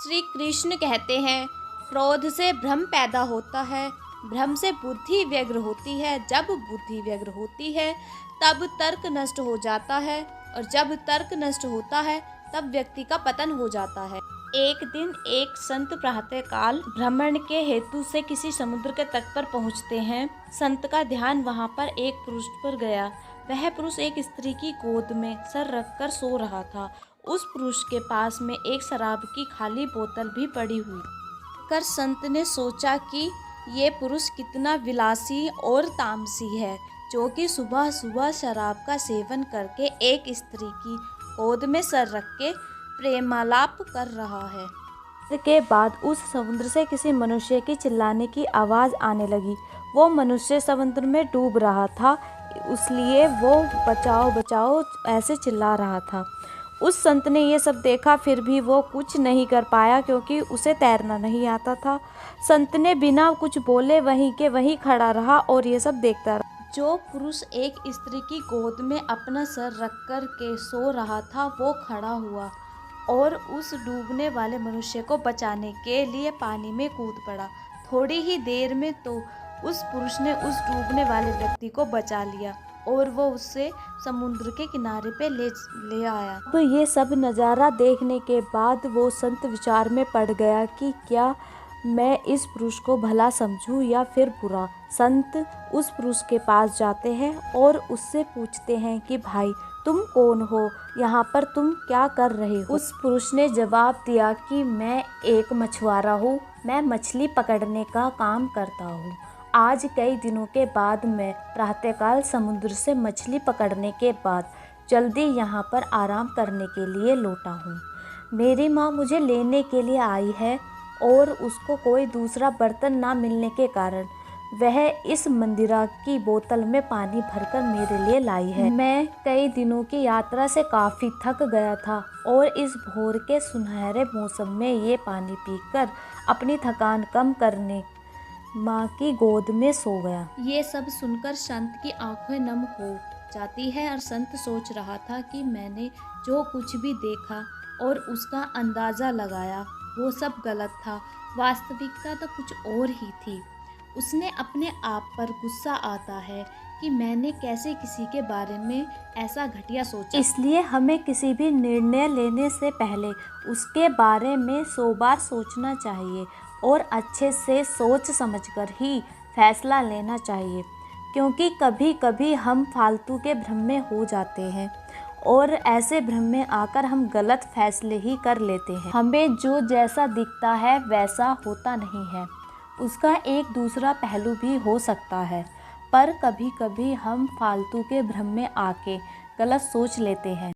श्री कृष्ण कहते हैं, क्रोध से भ्रम पैदा होता है, भ्रम से बुद्धि व्यग्र होती है, जब बुद्धि व्यग्र होती है तब तर्क नष्ट हो जाता है, और जब तर्क नष्ट होता है तब व्यक्ति का पतन हो जाता है। एक दिन एक संत प्रातःकाल भ्रमण के हेतु से किसी समुद्र के तट पर पहुंचते हैं। संत का ध्यान वहां पर एक पुरुष पर गया। वह पुरुष एक स्त्री की गोद में सर रखकर सो रहा था। उस पुरुष के पास में एक शराब की खाली बोतल भी पड़ी हुई कर संत ने सोचा कि ये पुरुष कितना विलासी और तामसी है, जो कि सुबह सुबह शराब का सेवन करके एक स्त्री की गोद में सर रख के प्रेमालाप कर रहा है। के बाद उस समुद्र से किसी मनुष्य की चिल्लाने की आवाज़ आने लगी। वो मनुष्य समुद्र में डूब रहा था, इसलिए वो बचाओ बचाओ ऐसे चिल्ला रहा था। उस संत ने ये सब देखा, फिर भी वो कुछ नहीं कर पाया क्योंकि उसे तैरना नहीं आता था। संत ने बिना कुछ बोले वहीं के वहीं खड़ा रहा और ये सब देखता रहा। जो पुरुष एक स्त्री की गोद में अपना सर रख कर के सो रहा था, वो खड़ा हुआ और उस डूबने वाले मनुष्य को बचाने के लिए पानी में कूद पड़ा। थोड़ी ही देर में तो उस पुरुष ने उस डूबने वाले व्यक्ति को बचा लिया और वो उससे समुद्र के किनारे पे ले आया। अब ये सब नज़ारा देखने के बाद वो संत विचार में पड़ गया कि क्या मैं इस पुरुष को भला समझूं या फिर बुरा। संत उस पुरुष के पास जाते हैं और उससे पूछते हैं कि भाई तुम कौन हो, यहाँ पर तुम क्या कर रहे हो। उस पुरुष ने जवाब दिया कि मैं एक मछुआरा हूँ, मैं मछली पकड़ने का काम करता हूँ। आज कई दिनों के बाद मैं प्रातःकाल समुद्र से मछली पकड़ने के बाद जल्दी यहाँ पर आराम करने के लिए लौटा हूँ। मेरी माँ मुझे लेने के लिए आई है और उसको कोई दूसरा बर्तन ना मिलने के कारण वह इस मंदिरा की बोतल में पानी भरकर मेरे लिए लाई है। मैं कई दिनों की यात्रा से काफ़ी थक गया था और इस भोर के सुनहरे मौसम में ये पानी पीकर अपनी थकान कम करने माँ की गोद में सो गया। ये सब सुनकर संत की आंखें नम हो जाती है और संत सोच रहा था कि मैंने जो कुछ भी देखा और उसका अंदाज़ा लगाया वो सब गलत था, वास्तविकता तो कुछ और ही थी। उसने अपने आप पर गुस्सा आता है कि मैंने कैसे किसी के बारे में ऐसा घटिया सोचा। इसलिए हमें किसी भी निर्णय लेने से पहले उसके बारे में 100 बार सोचना चाहिए और अच्छे से सोच समझकर ही फैसला लेना चाहिए, क्योंकि कभी कभी हम फालतू के भ्रम में हो जाते हैं और ऐसे भ्रम में आकर हम गलत फैसले ही कर लेते हैं। हमें जो जैसा दिखता है वैसा होता नहीं है, उसका एक दूसरा पहलू भी हो सकता है, पर कभी कभी हम फालतू के भ्रम में आके गलत सोच लेते हैं।